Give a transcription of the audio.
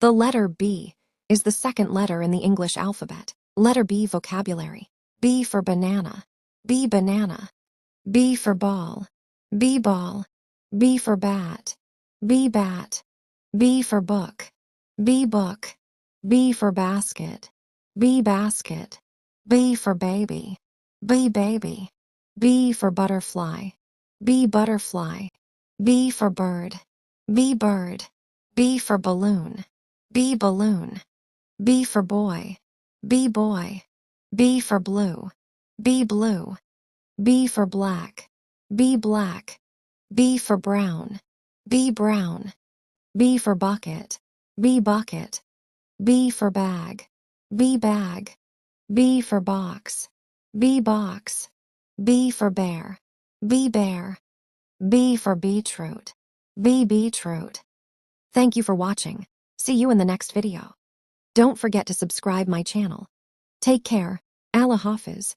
The letter B is the second letter in the English alphabet. Letter B vocabulary. B for banana. B banana. B for ball. B ball. B for bat. B bat. B for book. B book. B for basket. B basket. B for baby. B baby. B for butterfly. B butterfly. B for bird. B bird. B for balloon. B balloon. B for boy. B boy. B for blue. B blue. B for black. B black. B for brown. B brown. B for bucket. B bucket. B for bag. B bag. B for box. B box. B for bear. B bear. B for beetroot. B beetroot. Thank you for watching. See you in the next video. Don't forget to subscribe my channel. Take care. Allah Hafiz.